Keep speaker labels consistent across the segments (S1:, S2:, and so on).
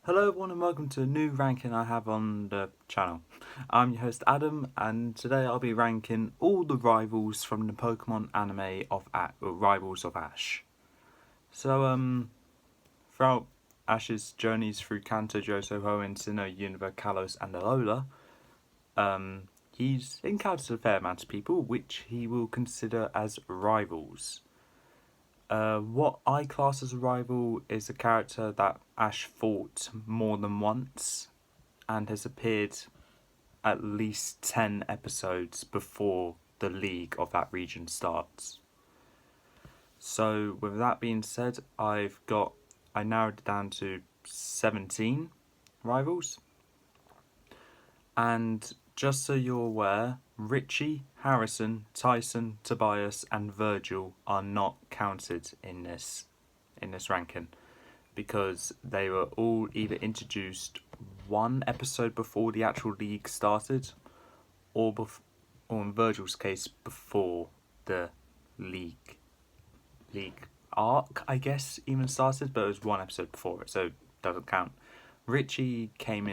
S1: Hello everyone and welcome to a new ranking I have on the channel. I'm your host Adam and today I'll be ranking all the rivals from the Pokémon anime of Rivals of Ash. So throughout Ash's journeys through Kanto, Johto, Hoenn, Sinnoh, Unova, Kalos and Alola, he's encountered a fair amount of people which he will consider as rivals. What I class as a rival is a character that Ash fought more than once and has appeared at least 10 episodes before the League of that region starts. So, with that being said, I narrowed it down to 17 rivals. And just so you're aware, Richie, Harrison, Tyson, Tobias, and Virgil are not counted in this ranking because they were all either introduced one episode before the actual league started, or in Virgil's case, before the league arc, I guess, even started, but it was one episode before it, so it doesn't count. Richie came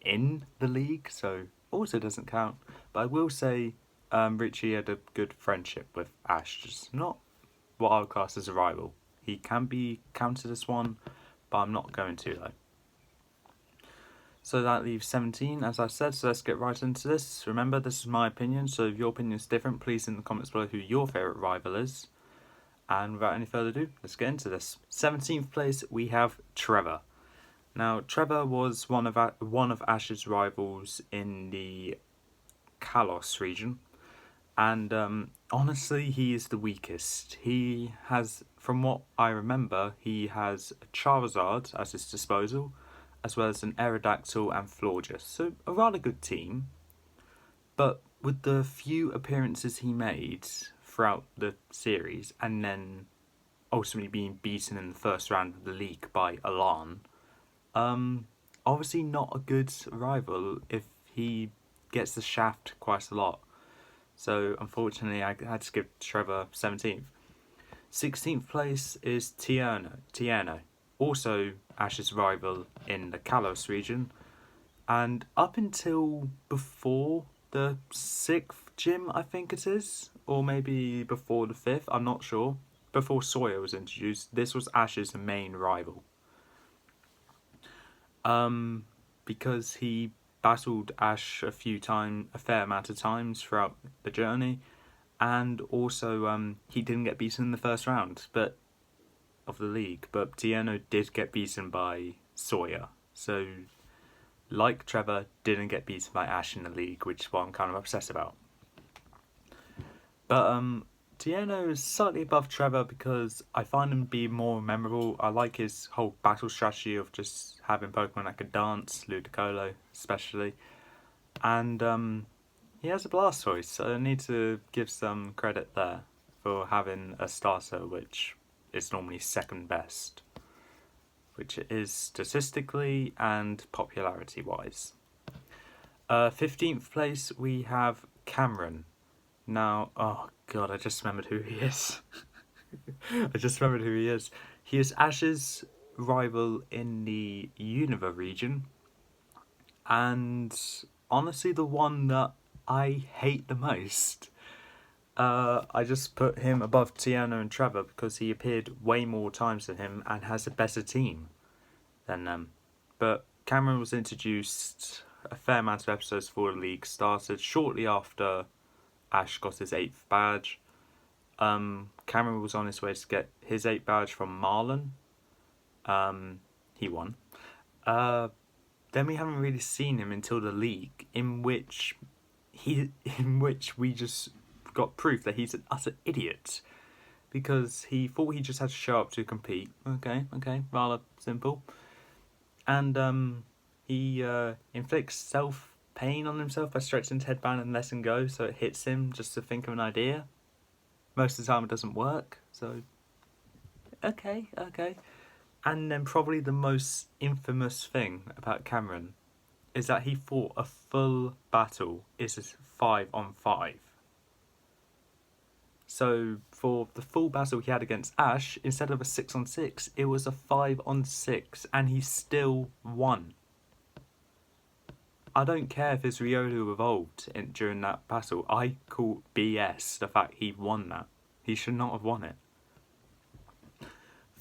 S1: in the league, so also doesn't count. But I will say Richie had a good friendship with Ash, just not what I would class as a rival. He can be counted as one, but I'm not going to though. So that leaves 17, as I said, so let's get right into this. Remember, this is my opinion, so if your opinion is different, please in the comments below who your favourite rival is. And without any further ado, let's get into this. 17th place, we have Trevor. Now, Trevor was one of Ash's rivals in the Kalos region, and honestly, he is the weakest. He has, from what I remember, he has a Charizard at his disposal, as well as an Aerodactyl and Florges, so a rather good team. But with the few appearances he made throughout the series, and then ultimately being beaten in the first round of the league by Alan, obviously not a good rival if he gets the shaft quite a lot. So unfortunately, I had to give Trevor 17th. 16th place is Tierno, also Ash's rival in the Kalos region, and up until before the 6th gym, I think it is, or maybe before the 5th, I'm not sure. Before Sawyer was introduced, this was Ash's main rival. Because he battled Ash a fair amount of times throughout the journey, and also he didn't get beaten in the first round, of the league. But Tierno did get beaten by Sawyer, so like Trevor, didn't get beaten by Ash in the league, which is what I'm kind of obsessed about. But Tierno is slightly above Trevor because I find him to be more memorable. I like his whole battle strategy of just having Pokemon that could dance, Ludicolo especially. And he has a Blastoise, so I need to give some credit there for having a starter which is normally second best, which it is statistically and popularity wise. 15th place we have Cameron. Now, oh god, I just remembered who he is. He is Ash's rival in the Unova region, and honestly the one that I hate the most. I just put him above Tierno and Trevor because he appeared way more times than him and has a better team than them. But Cameron was introduced a fair amount of episodes before the league started, shortly after Ash got his 8th badge. Cameron was on his way to get his 8th badge from Marlon. He won. Then we haven't really seen him until the league, in which we just got proof that he's an utter idiot, because he thought he just had to show up to compete. Okay, rather simple. And he inflicts self-pain on himself by stretching his headband and letting go, so it hits him just to think of an idea. Most of the time it doesn't work, so okay. And then probably the most infamous thing about Cameron is that he fought a full battle. It's a 5-on-5. So for the full battle he had against Ash, instead of a 6-on-6, it was a 5-on-6, and he still won. I don't care if his Riolu evolved during that battle. I call BS the fact he won that. He should not have won it.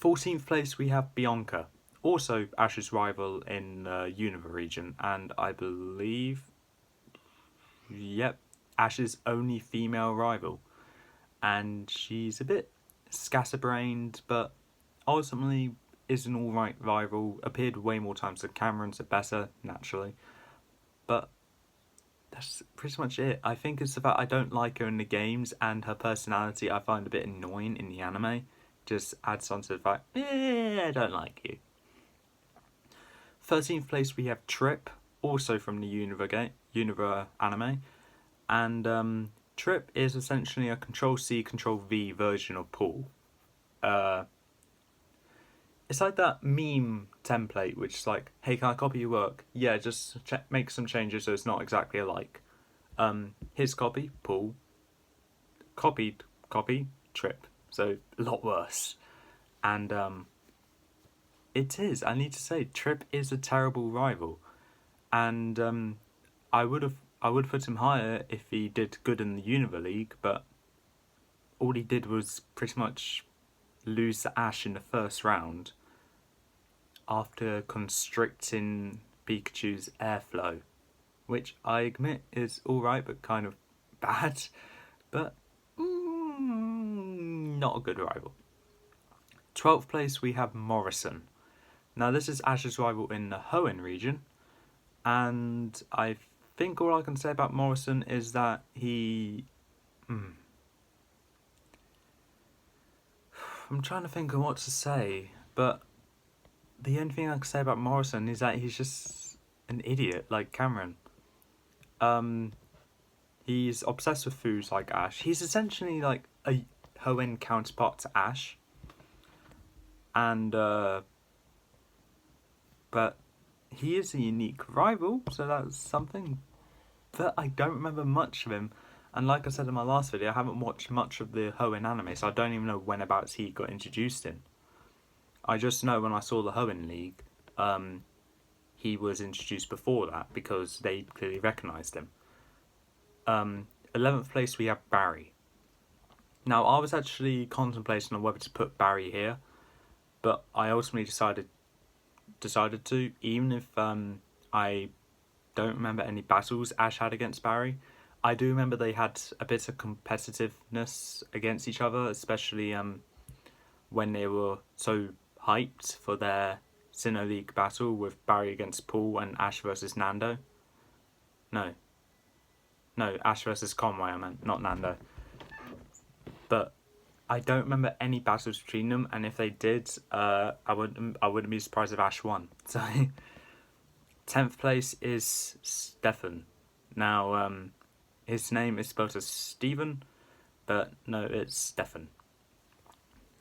S1: 14th place we have Bianca, also Ash's rival in the Unova region, and I believe, yep, Ash's only female rival. And she's a bit scatterbrained, but ultimately is an alright rival. Appeared way more times than Cameron, so better, naturally. But that's pretty much it. I think it's the fact I don't like her in the games, and her personality I find a bit annoying in the anime. Just adds on to the fact, I don't like you. 13th place we have Trip, also from the Unova anime. And Trip is essentially a Control-C, Control-V version of Pool. It's like that meme template, which is like, hey, can I copy your work? Yeah, just make some changes so it's not exactly alike. His copy, Pool. Copied, copy, Trip. So, a lot worse. And it is, I need to say, Trip is a terrible rival. And I would put him higher if he did good in the Unova League, but all he did was pretty much lose to Ash in the first round after constricting Pikachu's airflow, which I admit is alright but kind of bad, but not a good rival. 12th place we have Morrison. Now this is Ash's rival in the Hoenn region, and I think all I can say about Morrison is that he... I'm trying to think of what to say, but the only thing I can say about Morrison is that he's just an idiot, like Cameron. He's obsessed with foods like Ash. He's essentially like a Hoenn counterpart to Ash. And, but he is a unique rival, so that's something. But I don't remember much of him. And like I said in my last video, I haven't watched much of the Hoenn anime, so I don't even know whenabouts he got introduced in. I just know when I saw the Hoenn League, he was introduced before that because they clearly recognised him. 11th place we have Barry. Now I was actually contemplating on whether to put Barry here, but I ultimately decided to, even if I don't remember any battles Ash had against Barry. I do remember they had a bit of competitiveness against each other, especially when they were so hyped for their Sinnoh League battle with Barry against Paul and Ash versus Nando. No, Ash versus Conway, I meant, not Nando. But I don't remember any battles between them, and if they did, I wouldn't be surprised if Ash won. So, 10th place is Stefan. Now, his name is spelled as Stephen, but no, it's Stefan.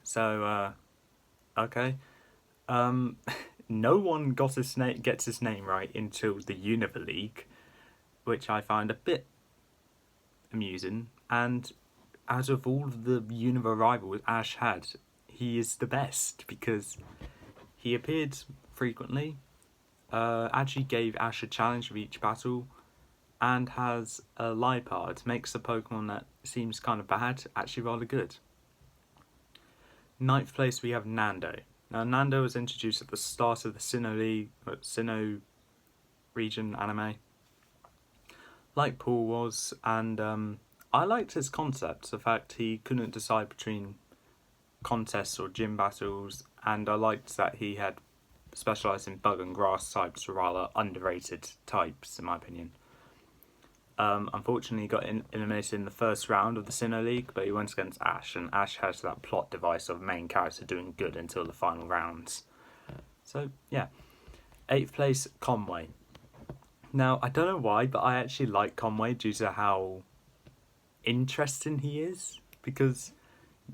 S1: So, okay. No one gets his name right until the Unova League, which I find a bit amusing. And out of all of the Unova rivals Ash had, he is the best because he appeared frequently, actually gave Ash a challenge with each battle, and has a Liepard, makes a Pokemon that seems kind of bad actually rather good. 9th place we have Nando. Now Nando was introduced at the start of the Sinnoh region anime, like Paul was, and I liked his concept, the fact he couldn't decide between contests or gym battles, and I liked that he had specialised in bug and grass types, rather underrated types in my opinion. Unfortunately, he got eliminated in the first round of the Sinnoh League, but he went against Ash, and Ash has that plot device of main character doing good until the final rounds. So, yeah. 8th place, Conway. Now, I don't know why, but I actually like Conway due to how interesting he is, because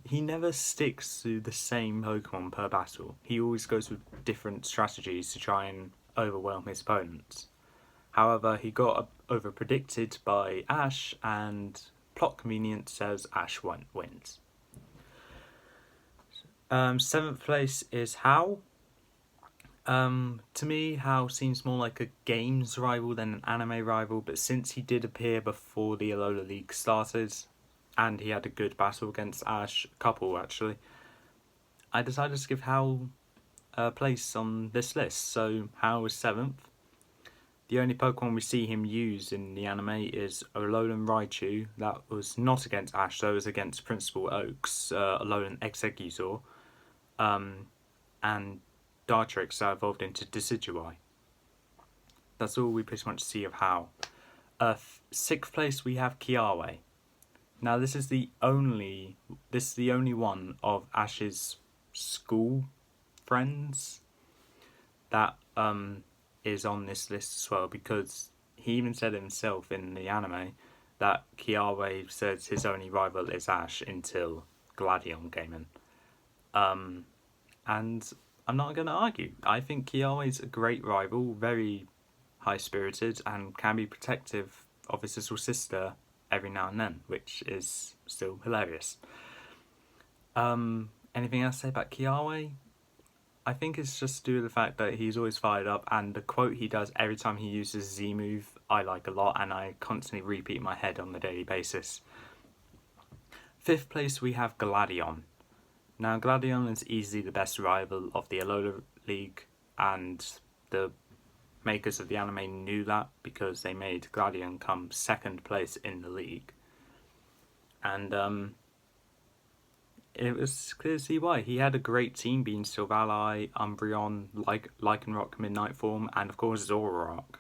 S1: he never sticks to the same Pokemon per battle. He always goes with different strategies to try and overwhelm his opponents. However, he got over-predicted by Ash and plot convenience says Ash wins. 7th place is Hao. To me, Hao seems more like a games rival than an anime rival, but since he did appear before the Alola League started, and he had a good battle against Ash, a couple actually, I decided to give Hao a place on this list. So Hao is 7th. The only Pokemon we see him use in the anime is Alolan Raichu. That was not against Ash, though it was against Principal Oak's Alolan Exeggutor, and Dartrix that evolved into Decidueye. That's all we pretty much see of Hao. 6th place we have Kiawe. Now this is the only one of Ash's school friends that is on this list as well, because he even said himself in the anime that Kiawe says his only rival is Ash until Gladion came in. And I'm not going to argue. I think Kiawe is a great rival, very high-spirited, and can be protective of his little sister every now and then, which is still hilarious. Anything else to say about Kiawe? I think it's just due to the fact that he's always fired up, and the quote he does every time he uses Z move I like a lot, and I constantly repeat in my head on a daily basis. 5th place we have Gladion. Now Gladion is easily the best rival of the Alola League, and the makers of the anime knew that because they made Gladion come 2nd place in the league. And it was clear to see why. He had a great team, being Silvally, Umbreon, Lycanroc Midnight Form, and of course Zoroark.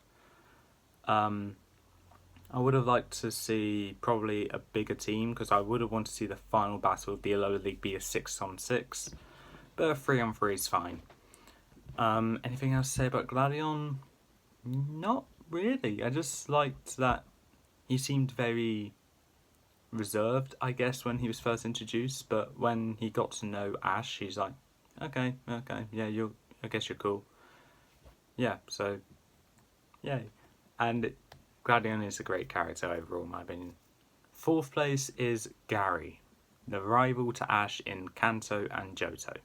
S1: I would have liked to see probably a bigger team, because I would have wanted to see the final battle of the Alola League be a 6-on-6, but a 3-on-3 is fine. Anything else to say about Gladion? Not really. I just liked that he seemed very reserved, I guess, when he was first introduced, but when he got to know Ash, he's like, okay, yeah, I guess you're cool. Yeah, so, yay. And Gladion is a great character overall, in my opinion. 4th place is Gary, the rival to Ash in Kanto and Johto.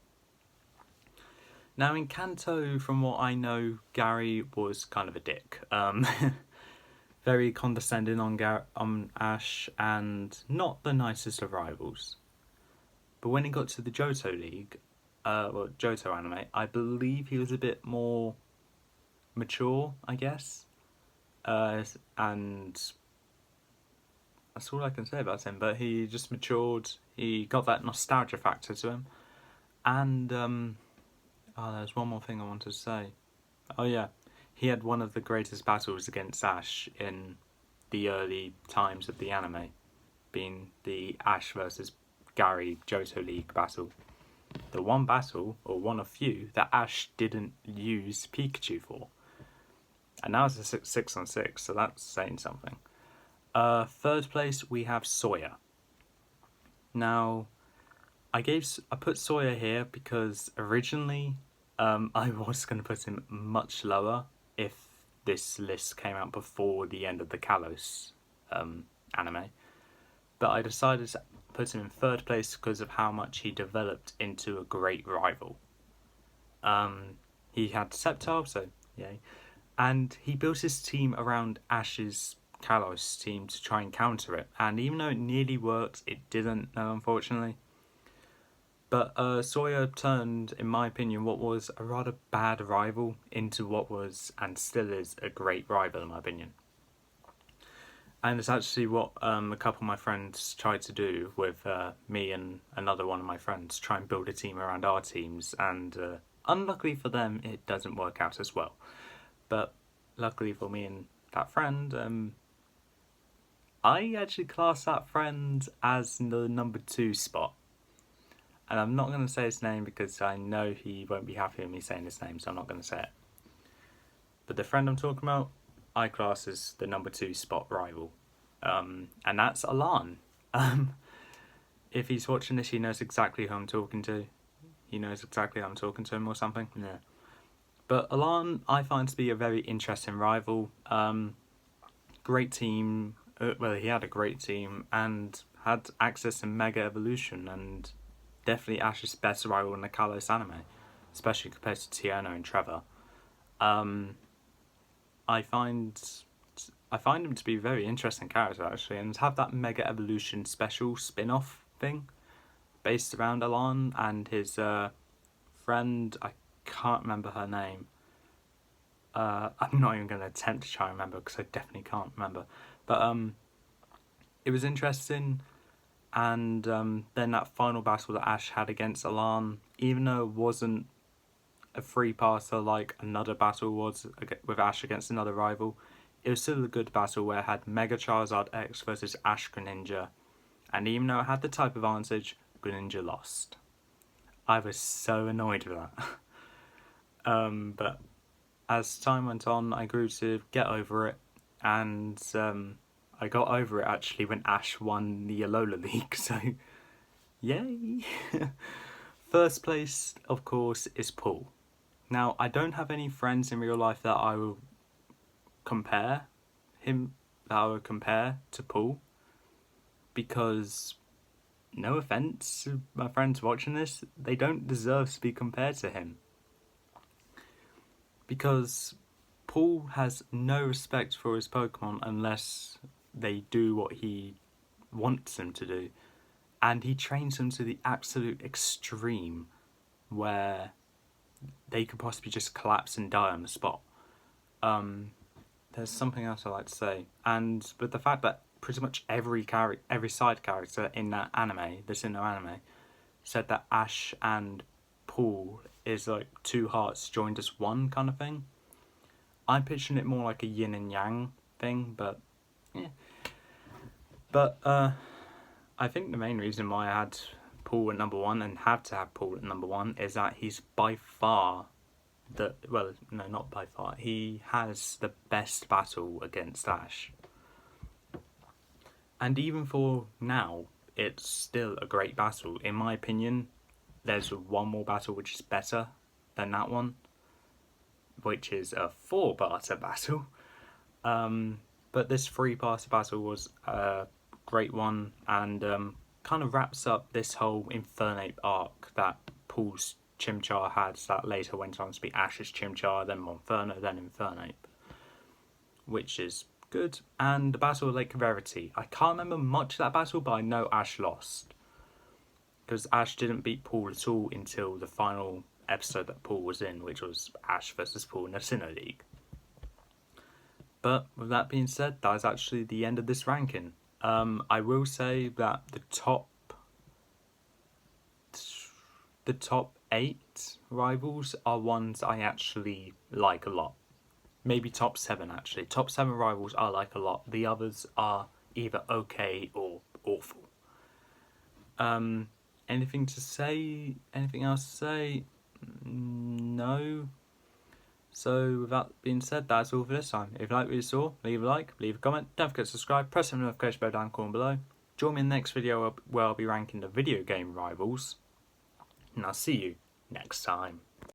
S1: Now in Kanto, from what I know, Gary was kind of a dick. Very condescending on Ash, and not the nicest of rivals. But when he got to the Johto League, Johto anime, I believe he was a bit more mature, I guess. And that's all I can say about him. But he just matured. He got that nostalgia factor to him. And there's one more thing I wanted to say. Oh yeah, he had one of the greatest battles against Ash in the early times of the anime, being the Ash versus Gary Johto League battle. The one battle, or one of few, that Ash didn't use Pikachu for. And now it's a 6-on-6, so that's saying something. 3rd place we have Sawyer. Now, I put Sawyer here because originally I was going to put him much lower if this list came out before the end of the Kalos anime. But I decided to put him in 3rd place because of how much he developed into a great rival. He had Sceptile, so yay. And he built his team around Ash's Kalos team to try and counter it. And even though it nearly worked, it didn't, unfortunately. But Sawyer turned, in my opinion, what was a rather bad rival into what was, and still is, a great rival, in my opinion. And it's actually what a couple of my friends tried to do with me and another one of my friends, try and build a team around our teams. And unluckily for them, it doesn't work out as well. But luckily for me and that friend, I actually class that friend as the number 2 spot. And I'm not going to say his name because I know he won't be happy with me saying his name, so I'm not going to say it. But the friend I'm talking about, I class as the number 2 spot rival. And that's Alan. If he's watching this, he knows exactly who I'm talking to. He knows exactly how I'm talking to him or something. Yeah. But Alan, I find to be a very interesting rival. Great team, well, he had a great team and had access to Mega Evolution, and definitely Ash's best rival in the Kalos anime, especially compared to Tiana and Trevor. Um, I find him to be a very interesting character actually, and to have that Mega Evolution special spin-off thing based around Alan and his friend. I can't remember her name. I'm not even going to attempt to try and remember because I definitely can't remember. But it was interesting, and then that final battle that Ash had against Alan, even though it wasn't a free passer like another battle was with Ash against another rival, it was still a good battle where it had Mega Charizard X versus Ash Greninja, and even though it had the type advantage, Greninja lost. I was so annoyed with that. But as time went on, I grew to get over it, and I got over it actually when Ash won the Alola League, so yay! First place, of course, is Paul. Now, I don't have any friends in real life that I will compare to Paul, because, no offense to my friends watching this, they don't deserve to be compared to him. Because Paul has no respect for his Pokemon unless they do what he wants them to do. And he trains them to the absolute extreme where they could possibly just collapse and die on the spot. There's something else I'd like to say. And with the fact that pretty much every side character in that anime, the Sinnoh anime, said that Ash and Paul is like two hearts joined as one kind of thing. I'm picturing it more like a yin and yang thing, but yeah. But I think the main reason why I had Paul at number one and have to have Paul at number one is that he's by far not by far. He has the best battle against Ash. And even for now, it's still a great battle. In my opinion, there's one more battle which is better than that one, which is a 4-parter battle. But this 3-parter battle was a great one, and kind of wraps up this whole Infernape arc that Paul's Chimchar had, that later went on to be Ash's Chimchar, then Monferno, then Infernape, which is good. And the battle of Lake Rarity. I can't remember much of that battle, but I know Ash lost, because Ash didn't beat Paul at all until the final episode that Paul was in, which was Ash versus Paul in the Sinnoh League. But with that being said, that is actually the end of this ranking. I will say that the top 8 rivals are ones I actually like a lot. Maybe top 7 actually. Top 7 rivals I like a lot. The others are either okay or awful. Anything to say? Anything else to say? No. So with that being said, that's all for this time. If you like what you saw, leave a like, leave a comment, don't forget to subscribe, press the notification bell down the corner below. Join me in the next video where I'll be ranking the video game rivals. And I'll see you next time.